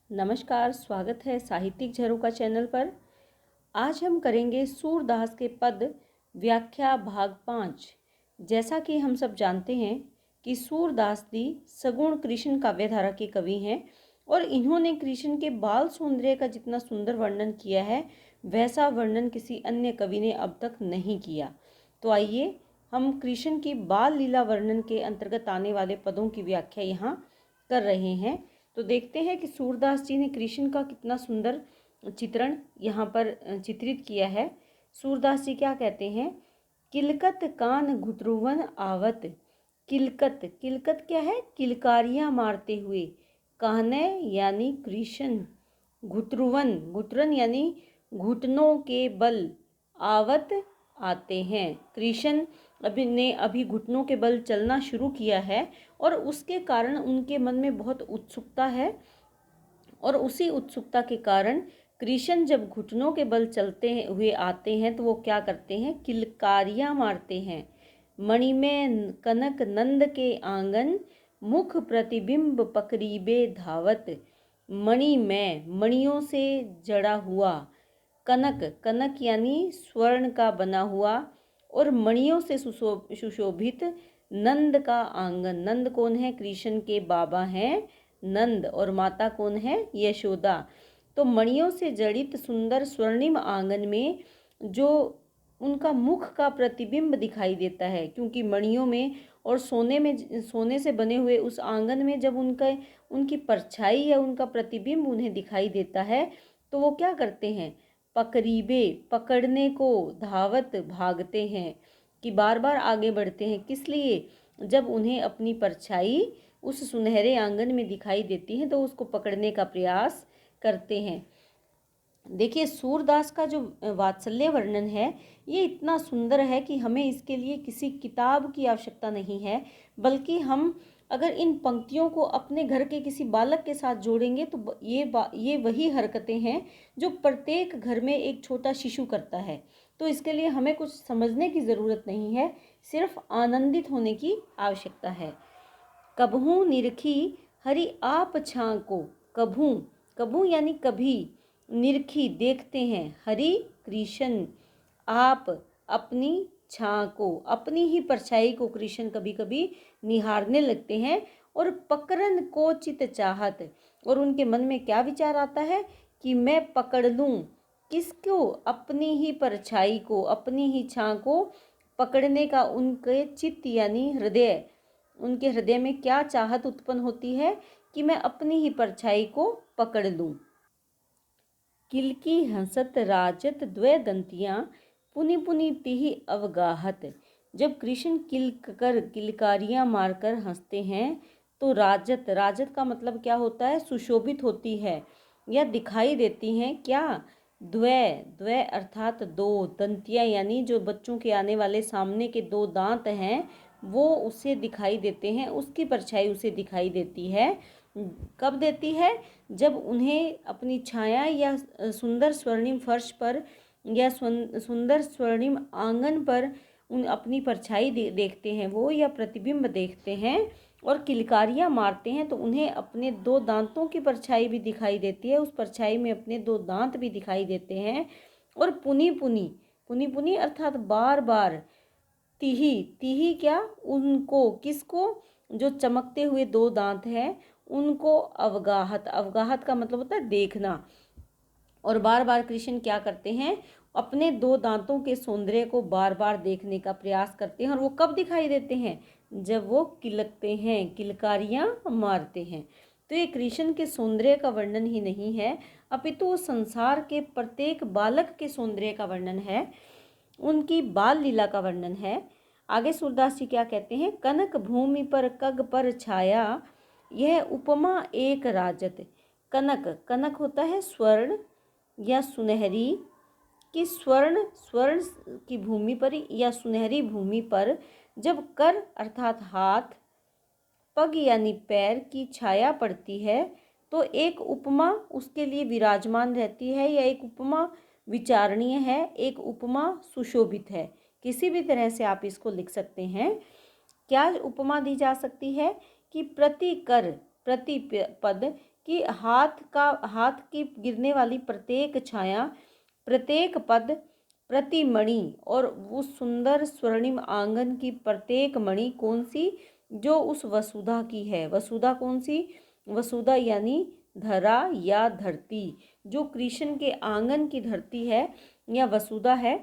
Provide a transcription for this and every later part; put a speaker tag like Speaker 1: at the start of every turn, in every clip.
Speaker 1: नमस्कार, स्वागत है साहित्यिक झरोखा चैनल पर। आज हम करेंगे सूरदास के पद व्याख्या भाग 5। जैसा कि हम सब जानते हैं कि सूरदास जी सगुण कृष्ण काव्यधारा के कवि हैं और इन्होंने कृष्ण के बाल सौंदर्य का जितना सुंदर वर्णन किया है वैसा वर्णन किसी अन्य कवि ने अब तक नहीं किया। तो आइए हम कृष्ण की बाल लीला वर्णन के अंतर्गत आने वाले पदों की व्याख्या यहाँ कर रहे हैं। तो देखते हैं कि सूरदास जी ने कृष्ण का कितना सुंदर चित्रण यहाँ पर चित्रित किया है। सूरदास जी क्या कहते हैं? किलकत कान घुतरुवन आवत। किलकत, किलकत क्या है? किलकारियाँ मारते हुए। कहने यानी कृष्ण, घुतरुवन, घुतरन यानी घुटनों के बल, आवत आते हैं। कृष्ण अभी घुटनों के बल चलना शुरू किया है और उसके कारण उनके मन में बहुत उत्सुकता है और उसी उत्सुकता के कारण कृष्ण जब घुटनों के बल चलते हुए आते हैं तो वो क्या करते हैं? किलकारियाँ मारते हैं। मणि में कनक नंद के आंगन, मुख प्रतिबिंब पकरीबे धावत। मणि में, मणियों से जड़ा हुआ। कनक, कनक यानी स्वर्ण का बना हुआ और मणियों से सुशोभित नंद का आंगन। नंद कौन है? कृष्ण के बाबा हैं नंद और माता कौन है? यशोदा। तो मणियों से जड़ित सुंदर स्वर्णिम आंगन में जो उनका मुख का प्रतिबिंब दिखाई देता है, क्योंकि मणियों में और सोने से बने हुए उस आंगन में जब उनकी परछाई या उनका प्रतिबिंब उन्हें दिखाई देता है तो वो क्या करते हैं? पकरीबे, पकड़ने को, धावत भागते हैं, कि बार बार आगे बढ़ते हैं। किस लिए? जब उन्हें अपनी परछाई उस सुनहरे आंगन में दिखाई देती है तो उसको पकड़ने का प्रयास करते हैं। देखिए, सूरदास का जो वात्सल्य वर्णन है ये इतना सुंदर है कि हमें इसके लिए किसी किताब की आवश्यकता नहीं है, बल्कि हम अगर इन पंक्तियों को अपने घर के किसी बालक के साथ जोड़ेंगे तो ये वही हरकतें हैं जो प्रत्येक घर में एक छोटा शिशु करता है। तो इसके लिए हमें कुछ समझने की ज़रूरत नहीं है, सिर्फ आनंदित होने की आवश्यकता है। कबहू निरखी हरि आप छां को। कभू, कभू यानी कभी, निरखी देखते हैं, हरि कृष्ण, आप अपनी छां को, अपनी ही परछाई को कृष्ण कभी कभी निहारने लगते हैं। और पकड़न को चित चाहत, और उनके मन में क्या विचार आता है कि मैं पकड़ लूं किसको? अपनी ही परछाई को, अपनी ही छां को पकड़ने का उनके चित्त यानी हृदय, उनके हृदय में क्या चाहत उत्पन्न होती है कि मैं अपनी ही परछाई को पकड़ लूं। किलकी हंसत राजत द्वय दंतियां, पुनि पुनि तिहि अवगाहत। जब कृष्ण किलकारियां मारकर हंसते हैं तो राजत, राजत का मतलब क्या होता है? सुशोभित होती है या दिखाई देती हैं। क्या? द्वय, द्वय अर्थात दो, दंतियां यानी जो बच्चों के आने वाले सामने के दो दांत हैं वो उसे दिखाई देते हैं, उसकी परछाई उसे दिखाई देती है। कब देती है? जब उन्हें अपनी छाया या सुंदर स्वर्णिम फर्श पर या सुंदर स्वर्णिम आंगन पर अपनी परछाई देखते हैं वो, या प्रतिबिंब देखते हैं और किलकारियां मारते हैं तो उन्हें अपने दो दांतों की परछाई भी दिखाई देती है, उस परछाई में अपने दो दांत भी दिखाई देते हैं। और पुनि पुनि, पुनि पुनि अर्थात बार बार, तिही, तिही क्या? उनको, किसको? जो चमकते हुए दो दांत हैं उनको अवगाहत, अवगाहत का मतलब होता है देखना। और बार बार कृष्ण क्या करते हैं? अपने दो दांतों के सौंदर्य को बार बार देखने का प्रयास करते हैं। और वो कब दिखाई देते हैं? जब वो किलकते हैं, किलकारियां मारते हैं। तो ये कृष्ण के सौंदर्य का वर्णन ही नहीं है, अपितु संसार के प्रत्येक बालक के सौंदर्य का वर्णन है, उनकी बाल लीला का वर्णन है। आगे सूरदास जी क्या कहते हैं? कनक भूमि पर कग पर छाया, यह उपमा एक राजत। कनक, कनक होता है स्वर्ण या सुनहरी, कि स्वर्ण, स्वर्ण की भूमि पर या सुनहरी भूमि पर जब कर अर्थात हाथ, पग यानी पैर की छाया पड़ती है तो एक उपमा उसके लिए विराजमान रहती है, या एक उपमा विचारणीय है, एक उपमा सुशोभित है। किसी भी तरह से आप इसको लिख सकते हैं। क्या उपमा दी जा सकती है? कि प्रति कर, प्रति पद कि हाथ की गिरने वाली प्रत्येक छाया, प्रत्येक पद, प्रति मणि और उस सुंदर स्वर्णिम आंगन की प्रत्येक मणि कौन सी, जो उस वसुधा की है। वसुधा कौन सी? वसुधा यानी धरा या धरती। जो कृष्ण के आंगन की धरती है या वसुधा है,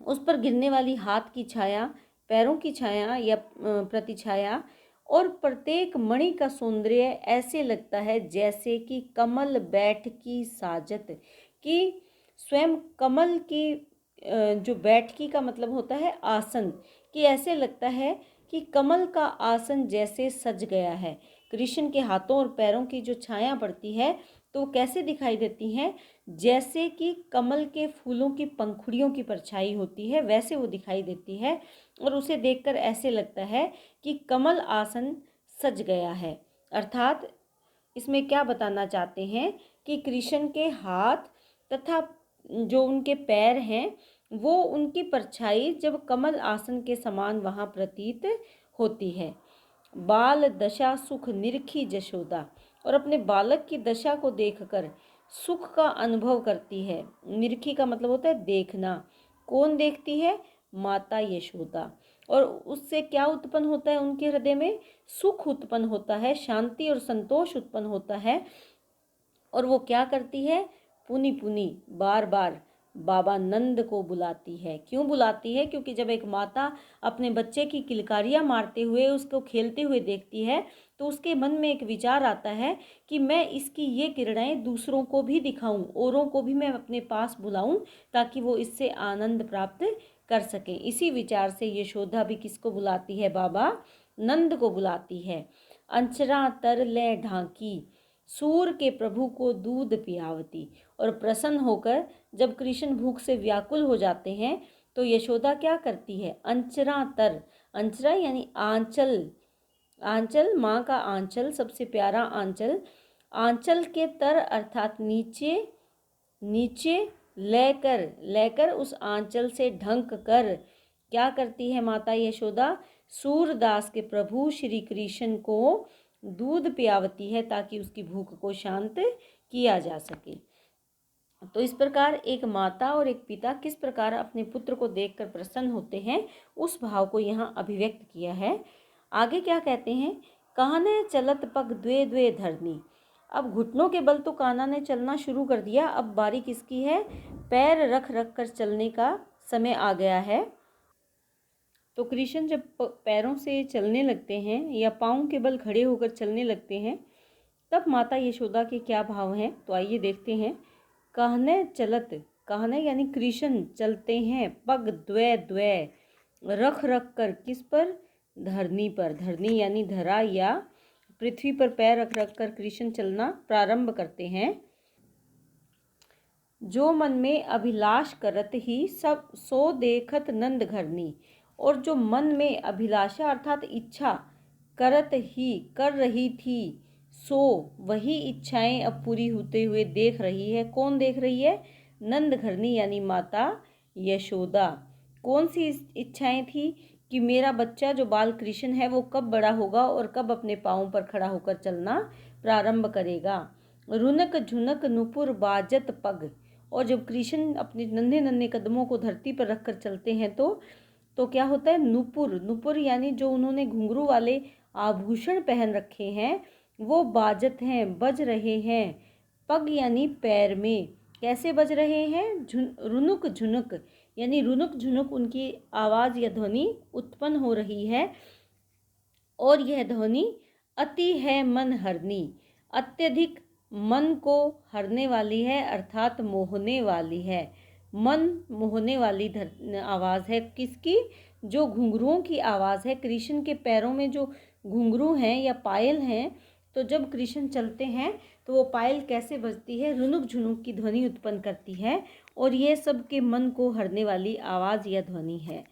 Speaker 1: उस पर गिरने वाली हाथ की छाया, पैरों की छाया या प्रतिछाया और प्रत्येक मणि का सौंदर्य ऐसे लगता है जैसे कि कमल बैठ की साजत, कि स्वयं कमल की जो बैठकी का मतलब होता है आसन, कि ऐसे लगता है कि कमल का आसन जैसे सज गया है। कृष्ण के हाथों और पैरों की जो छाया पड़ती है तो कैसे दिखाई देती हैं, जैसे कि कमल के फूलों की पंखुड़ियों की परछाई होती है, वैसे वो दिखाई देती है। और उसे देखकर ऐसे लगता है कि कमल आसन सज गया है। अर्थात इसमें क्या बताना चाहते हैं कि कृष्ण के हाथ तथा जो उनके पैर हैं वो उनकी परछाई जब कमल आसन के समान वहाँ प्रतीत होती है। बाल दशा सुख निरखी जशोदा, और अपने बालक की दशा को देखकर सुख का अनुभव करती है। निरखी का मतलब होता है देखना। कौन देखती है? माता यशोदा। और उससे क्या उत्पन्न होता है? उनके हृदय में सुख उत्पन्न होता है, शांति और संतोष उत्पन्न होता है। और वो क्या करती है? पुनि पुनि, बार बार बाबा नंद को बुलाती है। क्यों बुलाती है? क्योंकि जब एक माता अपने बच्चे की किलकारियाँ मारते हुए उसको खेलते हुए देखती है तो उसके मन में एक विचार आता है कि मैं इसकी ये किरणें दूसरों को भी दिखाऊं, औरों को भी मैं अपने पास बुलाऊं ताकि वो इससे आनंद प्राप्त कर सकें। इसी विचार से यशोदा भी किसको बुलाती है? बाबा नंद को बुलाती है। अंचरा तर ले ढांकी, सूर के प्रभु को दूध पियावती। और प्रसन्न होकर जब कृष्ण भूख से व्याकुल हो जाते हैं तो यशोदा क्या करती है? अंचरा तर, अंचरा यानी आंचल, आंचल माँ का आंचल, सबसे प्यारा आंचल, आंचल के तर अर्थात नीचे, नीचे लेकर, लेकर उस आंचल से ढंक कर क्या करती है माता यशोदा? सूरदास के प्रभु श्री कृष्ण को दूध पियावती है ताकि उसकी भूख को शांत किया जा सके। तो इस प्रकार एक माता और एक पिता किस प्रकार अपने पुत्र को देखकर प्रसन्न होते हैं, उस भाव को यहाँ अभिव्यक्त किया है। आगे क्या कहते हैं? कान्हा चलत पग द्वे द्वे धरनी। अब घुटनों के बल तो कान्हा ने चलना शुरू कर दिया, अब बारी किसकी है? पैर रख रख कर चलने का समय आ गया है। तो कृष्ण जब पैरों से चलने लगते हैं या पाँव के बल खड़े होकर चलने लगते हैं तब माता यशोदा के क्या भाव हैं, तो आइए देखते हैं। कहने चलत, कहने यानी कृष्ण चलते हैं, पग द्वै द्वै, रख रख कर, किस पर? धरनी पर। धरनी यानी धरा या पृथ्वी पर पैर रख रख कर कृष्ण चलना प्रारंभ करते हैं। जो मन में अभिलाष करत ही सब सो देखत नंद घरनी। और जो मन में अभिलाषा अर्थात इच्छा करत ही, कर रही थी, सो वही इच्छाएं अब पूरी होते हुए देख रही है। कौन देख रही है? नंद घरनी यानी माता यशोदा। कौन सी इच्छाएं थी? कि मेरा बच्चा जो बाल कृष्ण है वो कब बड़ा होगा और कब अपने पाँव पर खड़ा होकर चलना प्रारंभ करेगा। रुनक झुनक नुपुर बाजत पग, और जब कृष्ण अपने नन्हे नन्हे कदमों को धरती पर रखकर चलते हैं तो क्या होता है? नुपुर, नुपुर यानी जो उन्होंने घुंघरू वाले आभूषण पहन रखे हैं वो बाजत हैं, बज रहे हैं। पग यानी पैर में। कैसे बज रहे हैं? रुनुक झुनुक यानी रुनुक झुनुक उनकी आवाज़ या ध्वनि उत्पन्न हो रही है। और यह ध्वनि अति है मन हरनी, अत्यधिक मन को हरने वाली है अर्थात मोहने वाली है। मन मोहने वाली आवाज़ है। किसकी? जो घुंघरुओं की आवाज़ है। कृष्ण के पैरों में जो घुंघरू हैं या पायल हैं, तो जब कृष्ण चलते हैं तो वो पायल कैसे बजती है? रुनुक झुनुक की ध्वनि उत्पन्न करती है। और ये सबके मन को हरने वाली आवाज़ या ध्वनि है।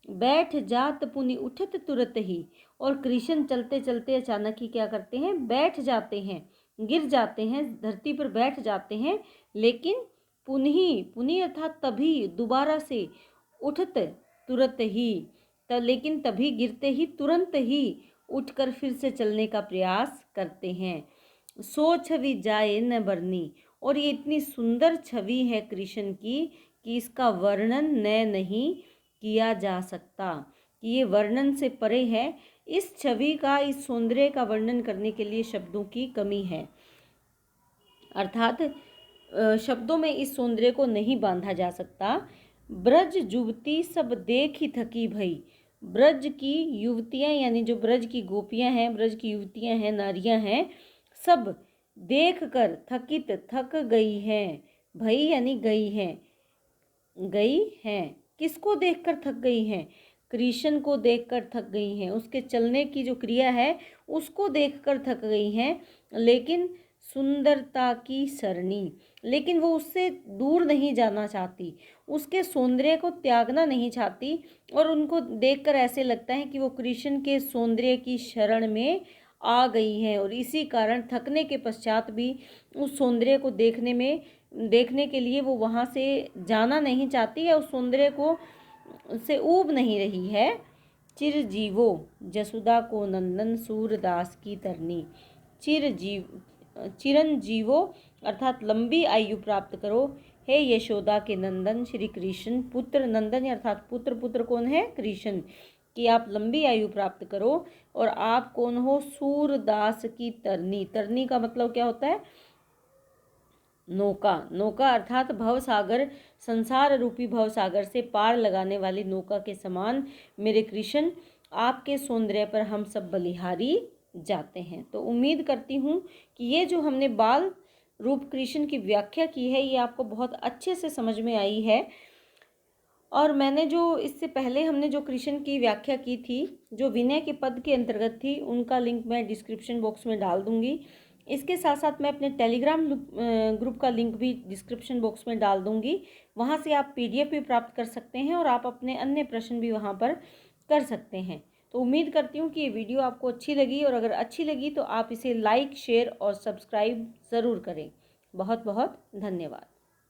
Speaker 1: बैठ जात पुनि उठत तुरत ही, और कृष्ण चलते चलते अचानक ही क्या करते हैं? बैठ जाते हैं, गिर जाते हैं, धरती पर बैठ जाते हैं। लेकिन पुनः, पुनि अर्थात तभी, दोबारा से, उठत तुरंत ही, लेकिन तभी गिरते ही तुरंत ही उठकर फिर से चलने का प्रयास करते हैं। सो छवि जाए न बरनी। और ये इतनी सुंदर छवि है कृष्ण की कि इसका वर्णन न नहीं किया जा सकता, कि ये वर्णन से परे है। इस छवि का, इस सौंदर्य का वर्णन करने के लिए शब्दों की कमी है, अर्थात शब्दों में इस सौंदर्य को नहीं बांधा जा सकता। ब्रज युवती सब देख ही थकी भई। ब्रज की युवतियां यानी जो ब्रज की गोपियां हैं, ब्रज की युवतियां हैं, नारियां हैं, सब देख कर थक गई हैं। भई यानी गई हैं, गई हैं। किसको देखकर थक गई हैं? कृष्ण को देखकर थक गई हैं। उसके चलने की जो क्रिया है उसको देखकर थक गई हैं। लेकिन सुंदरता की सरणी, लेकिन वो उससे दूर नहीं जाना चाहती, उसके सौंदर्य को त्यागना नहीं चाहती। और उनको देखकर ऐसे लगता है कि वो कृष्ण के सौंदर्य की शरण में आ गई हैं, और इसी कारण थकने के पश्चात भी उस सौंदर्य को देखने के लिए वो वहाँ से जाना नहीं चाहती है, उस सौंदर्य को से ऊब नहीं रही है। चिरजीवो जसुदा को नंदन सूरदास की तरनी। चिरंजीवो अर्थात लंबी आयु प्राप्त करो, हे यशोदा के नंदन श्री कृष्ण। पुत्र नंदन अर्थात पुत्र कौन है? कृष्ण। कि आप लंबी आयु प्राप्त करो। और आप कौन हो? सूरदास की तरनी। तरनी का मतलब क्या होता है? नौका। नौका अर्थात भवसागर, संसार रूपी भवसागर से पार लगाने वाली नौका के समान मेरे कृष्ण, आपके सौंदर्य पर हम सब बलिहारी जाते हैं। तो उम्मीद करती हूँ कि ये जो हमने बाल रूप कृष्ण की व्याख्या की है ये आपको बहुत अच्छे से समझ में आई है। और मैंने जो इससे पहले हमने जो कृष्ण की व्याख्या की थी, जो विनय के पद के अंतर्गत थी, उनका लिंक मैं डिस्क्रिप्शन बॉक्स में डाल दूंगी। इसके साथ साथ मैं अपने टेलीग्राम ग्रुप का लिंक भी डिस्क्रिप्शन बॉक्स में डाल दूंगी। वहाँ से आप PDF भी प्राप्त कर सकते हैं और आप अपने अन्य प्रश्न भी वहाँ पर कर सकते हैं। तो उम्मीद करती हूँ कि ये वीडियो आपको अच्छी लगी, और अगर अच्छी लगी तो आप इसे लाइक, शेयर और सब्सक्राइब ज़रूर करें। बहुत बहुत धन्यवाद।